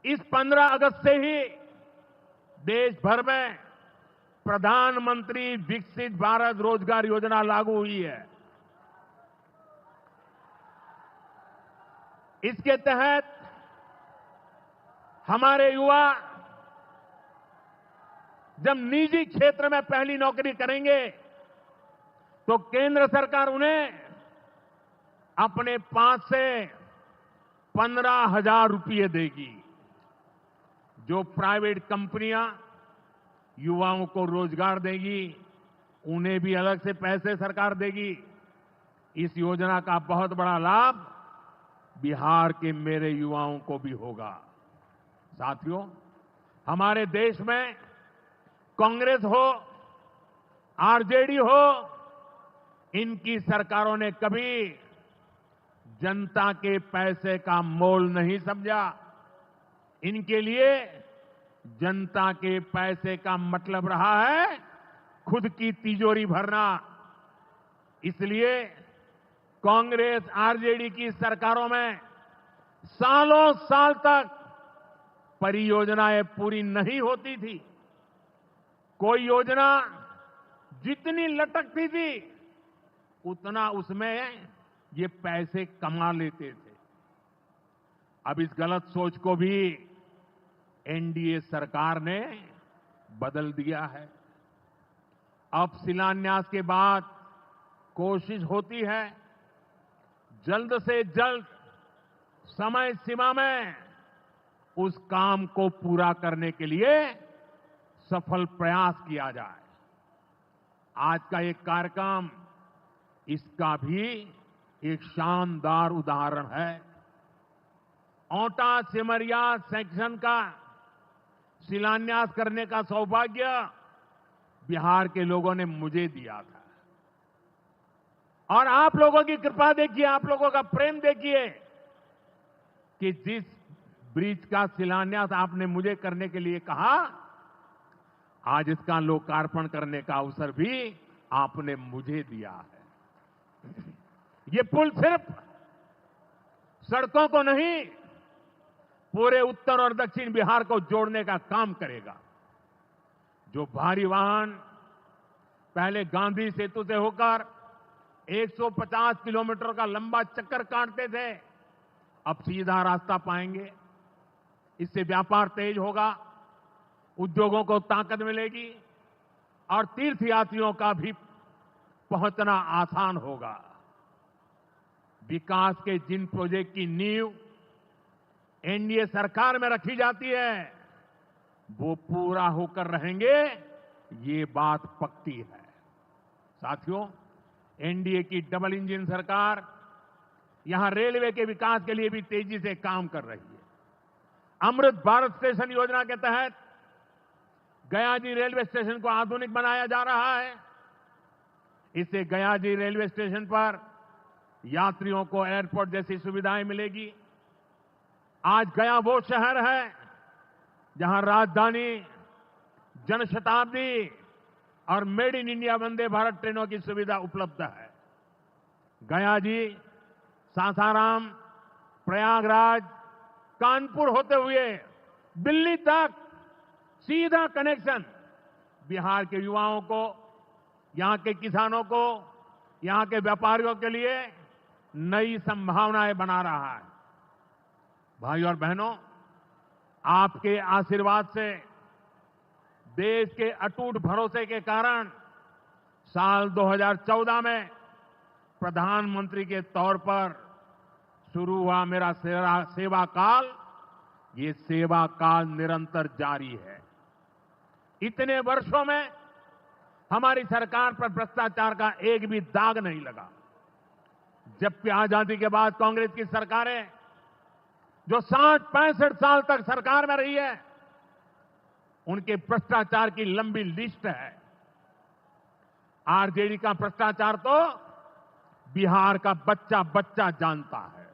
इस 15 अगस्त से ही देश भर में प्रधानमंत्री विकसित भारत रोजगार योजना लागू हुई है। इसके तहत हमारे युवा जब निजी क्षेत्र में पहली नौकरी करेंगे तो केंद्र सरकार उन्हें अपने पास से 15,000 रुपये देगी। जो प्राइवेट कंपनियां युवाओं को रोजगार देगी उन्हें भी अलग से पैसे सरकार देगी। इस योजना का बहुत बड़ा लाभ बिहार के मेरे युवाओं को भी होगा। साथियों, हमारे देश में कांग्रेस हो, आरजेडी हो, इनकी सरकारों ने कभी जनता के पैसे का मोल नहीं समझा। इनके लिए जनता के पैसे का मतलब रहा है खुद की तिजोरी भरना। इसलिए कांग्रेस आरजेडी की सरकारों में सालों साल तक परियोजनाएं पूरी नहीं होती थी। कोई योजना जितनी लटकती थी उतना उसमें ये पैसे कमा लेते थे। अब इस गलत सोच को भी एनडीए सरकार ने बदल दिया है। अब शिलान्यास के बाद कोशिश होती है जल्द से जल्द समय सीमा में उस काम को पूरा करने के लिए सफल प्रयास किया जाए। आज का एक कार्यक्रम इसका भी एक शानदार उदाहरण है। औंटा सिमरिया सेक्शन का शिलान्यास करने का सौभाग्य बिहार के लोगों ने मुझे दिया था। और आप लोगों की कृपा देखिए, आप लोगों का प्रेम देखिए कि जिस ब्रिज का शिलान्यास आपने मुझे करने के लिए कहा, आज इसका लोकार्पण करने का अवसर भी आपने मुझे दिया है। ये पुल सिर्फ सड़कों को नहीं, पूरे उत्तर और दक्षिण बिहार को जोड़ने का काम करेगा। जो भारी वाहन पहले गांधी सेतु से होकर 150 किलोमीटर का लंबा चक्कर काटते थे, अब सीधा रास्ता पाएंगे। इससे व्यापार तेज होगा, उद्योगों को ताकत मिलेगी और तीर्थयात्रियों का भी पहुंचना आसान होगा। विकास के जिन प्रोजेक्ट की नींव एनडीए सरकार में रखी जाती है वो पूरा होकर रहेंगे, ये बात पक्की है। साथियों, एनडीए की डबल इंजन सरकार यहां रेलवे के विकास के लिए भी तेजी से काम कर रही है। अमृत भारत स्टेशन योजना के तहत गयाजी रेलवे स्टेशन को आधुनिक बनाया जा रहा है। इससे गयाजी रेलवे स्टेशन पर यात्रियों को एयरपोर्ट जैसी सुविधाएं मिलेगी। आज गया वो शहर है जहां राजधानी, जनशताब्दी और made in India Vande Bharat ट्रेनों की सुविधा उपलब्ध है। गयाजी, सासाराम, प्रयागराज, कानपुर होते हुए दिल्ली तक सीधा कनेक्शन बिहार के युवाओं को, यहां के किसानों को, यहां के व्यापारियों के लिए नई संभावनाएं बना रहा है। भाइयों और बहनों, आपके आशीर्वाद से, देश के अटूट भरोसे के कारण साल 2014 में प्रधानमंत्री के तौर पर शुरू हुआ मेरा सेवा काल, ये सेवा काल निरंतर जारी है। इतने वर्षों में हमारी सरकार पर भ्रष्टाचार का एक भी दाग नहीं लगा। जबकि आजादी के बाद कांग्रेस की सरकारें जो 60-65 साल तक सरकार में रही है, उनके भ्रष्टाचार की लंबी लिस्ट है। आरजेडी का भ्रष्टाचार तो बिहार का बच्चा बच्चा जानता है।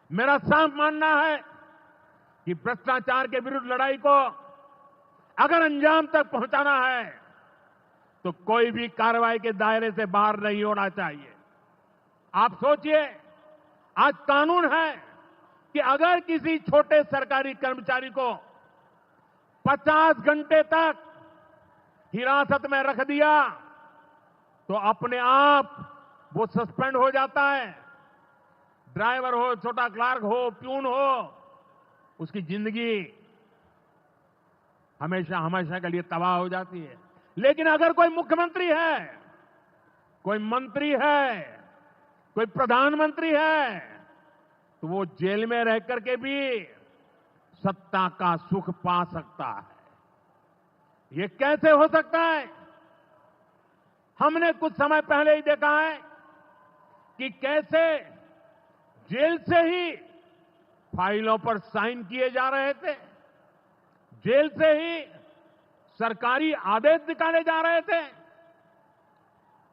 मेरा साफ मानना है कि भ्रष्टाचार के विरुद्ध लड़ाई को अगर अंजाम तक पहुंचाना है तो कोई भी कार्रवाई के दायरे से बाहर नहीं होना चाहिए। आप सोचिए, आज कानून है, कि अगर किसी छोटे सरकारी कर्मचारी को 50 घंटे तक हिरासत में रख दिया तो अपने आप वो सस्पेंड हो जाता है। ड्राइवर हो, छोटा क्लार्क हो, प्यून हो, उसकी जिंदगी हमेशा हमेशा के लिए तबाह हो जाती है। लेकिन अगर कोई मुख्यमंत्री है, कोई मंत्री है, कोई प्रधानमंत्री है, तो वो जेल में रह करके भी सत्ता का सुख पा सकता है। ये कैसे हो सकता है? हमने कुछ समय पहले ही देखा है कि कैसे जेल से ही फाइलों पर साइन किए जा रहे थे, जेल से ही सरकारी आदेश निकाले जा रहे थे।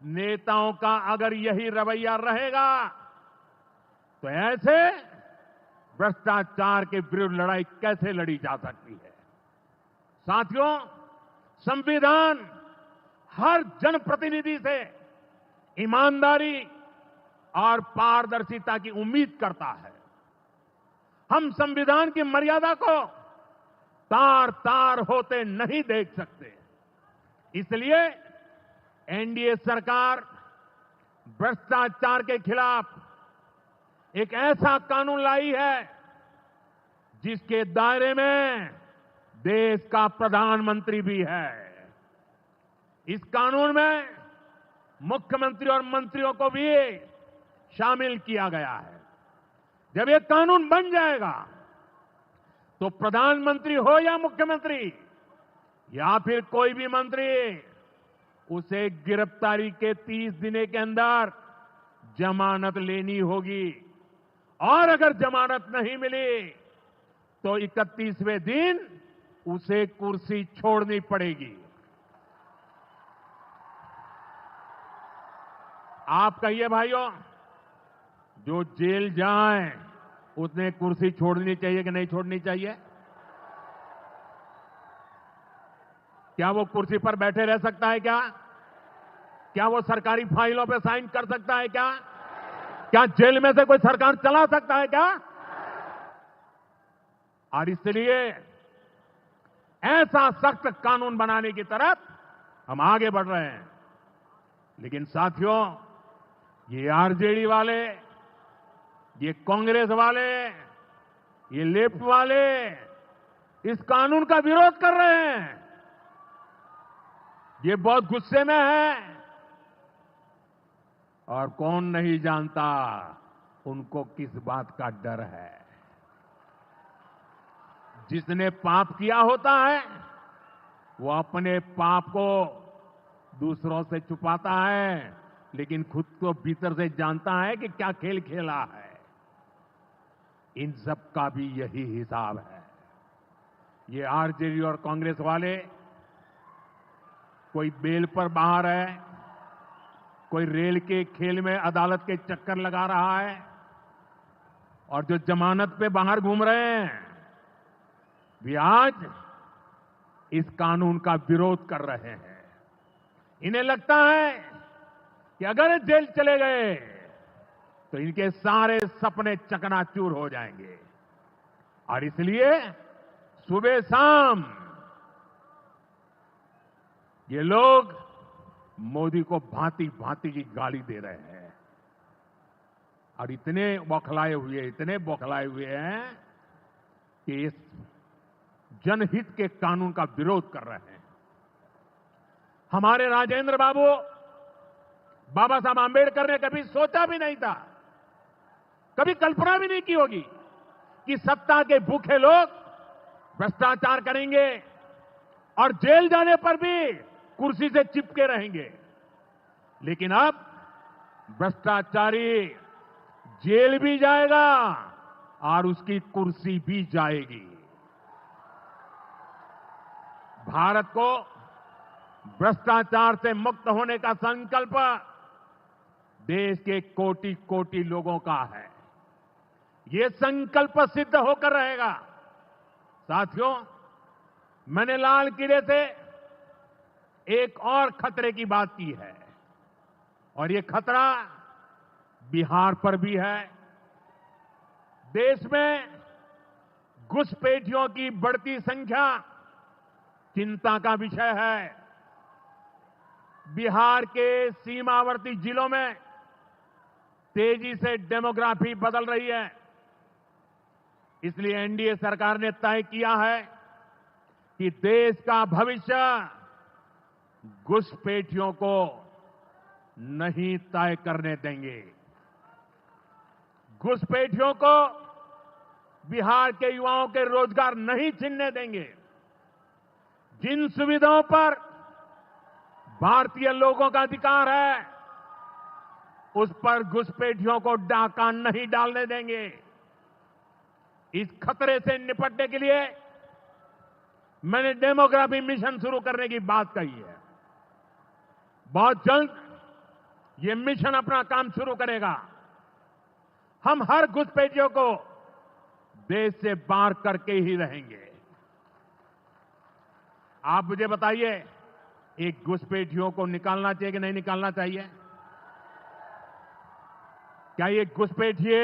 नेताओं का अगर यही रवैया रहेगा तो ऐसे भ्रष्टाचार के विरुद्ध लड़ाई कैसे लड़ी जा सकती है? साथियों, संविधान हर जनप्रतिनिधि से ईमानदारी और पारदर्शिता की उम्मीद करता है। हम संविधान की मर्यादा को तार तार होते नहीं देख सकते। इसलिए एनडीए सरकार भ्रष्टाचार के खिलाफ एक ऐसा कानून लाई है जिसके दायरे में देश का प्रधानमंत्री भी है। इस कानून में मुख्यमंत्री और मंत्रियों को भी शामिल किया गया है। जब ये कानून बन जाएगा तो प्रधानमंत्री हो या मुख्यमंत्री या फिर कोई भी मंत्री, उसे गिरफ्तारी के 30 दिन के अंदर जमानत लेनी होगी और अगर जमानत नहीं मिली तो 31वें दिन उसे कुर्सी छोड़नी पड़ेगी। आप कहिए भाइयों, जो जेल जाए उसने कुर्सी छोड़नी चाहिए कि नहीं छोड़नी चाहिए? क्या वो कुर्सी पर बैठे रह सकता है? क्या वो सरकारी फाइलों पे साइन कर सकता है? क्या जेल में से कोई सरकार चला सकता है क्या? और इसलिए ऐसा सख्त कानून बनाने की तरफ हम आगे बढ़ रहे हैं। लेकिन साथियों, ये आरजेडी वाले, ये कांग्रेस वाले, ये लेफ्ट वाले इस कानून का विरोध कर रहे हैं। ये बहुत गुस्से में है और कौन नहीं जानता उनको किस बात का डर है। जिसने पाप किया होता है वो अपने पाप को दूसरों से छुपाता है, लेकिन खुद को भीतर से जानता है कि क्या खेल खेला है। इन सब का भी यही हिसाब है। ये आरजेडी और कांग्रेस वाले, कोई बेल पर बाहर है, कोई रेल के खेल में अदालत के चक्कर लगा रहा है, और जो जमानत पे बाहर घूम रहे हैं वे आज इस कानून का विरोध कर रहे हैं। इन्हें लगता है कि अगर जेल चले गए तो इनके सारे सपने चकनाचूर हो जाएंगे, और इसलिए सुबह शाम ये लोग मोदी को भांति भांति की गाली दे रहे हैं और इतने बौखलाए हुए हैं कि इस जनहित के कानून का विरोध कर रहे हैं। हमारे राजेंद्र बाबू, बाबा साहब आंबेडकर ने कभी सोचा भी नहीं था, कभी कल्पना भी नहीं की होगी कि सत्ता के भूखे लोग भ्रष्टाचार करेंगे और जेल जाने पर भी कुर्सी से चिपके रहेंगे। लेकिन अब भ्रष्टाचारी जेल भी जाएगा और उसकी कुर्सी भी जाएगी। भारत को भ्रष्टाचार से मुक्त होने का संकल्प देश के कोटि कोटि लोगों का है। ये संकल्प सिद्ध होकर रहेगा। साथियों, मैंने लाल किले से एक और खतरे की बात की है, और ये खतरा बिहार पर भी है। देश में घुसपैठियों की बढ़ती संख्या चिंता का विषय है। बिहार के सीमावर्ती जिलों में तेजी से डेमोग्राफी बदल रही है। इसलिए एनडीए सरकार ने तय किया है कि देश का भविष्य घुसपैठियों को नहीं तय करने देंगे। घुसपैठियों को बिहार के युवाओं के रोजगार नहीं छीनने देंगे। जिन सुविधाओं पर भारतीय लोगों का अधिकार है, उस पर घुसपैठियों को डाका नहीं डालने देंगे। इस खतरे से निपटने के लिए मैंने डेमोग्राफी मिशन शुरू करने की बात कही है। बहुत जल्द ये मिशन अपना काम शुरू करेगा। हम हर घुसपैठियों को देश से बाहर करके ही रहेंगे। आप मुझे बताइए, एक घुसपैठियों को निकालना चाहिए कि नहीं निकालना चाहिए? क्या ये घुसपैठिए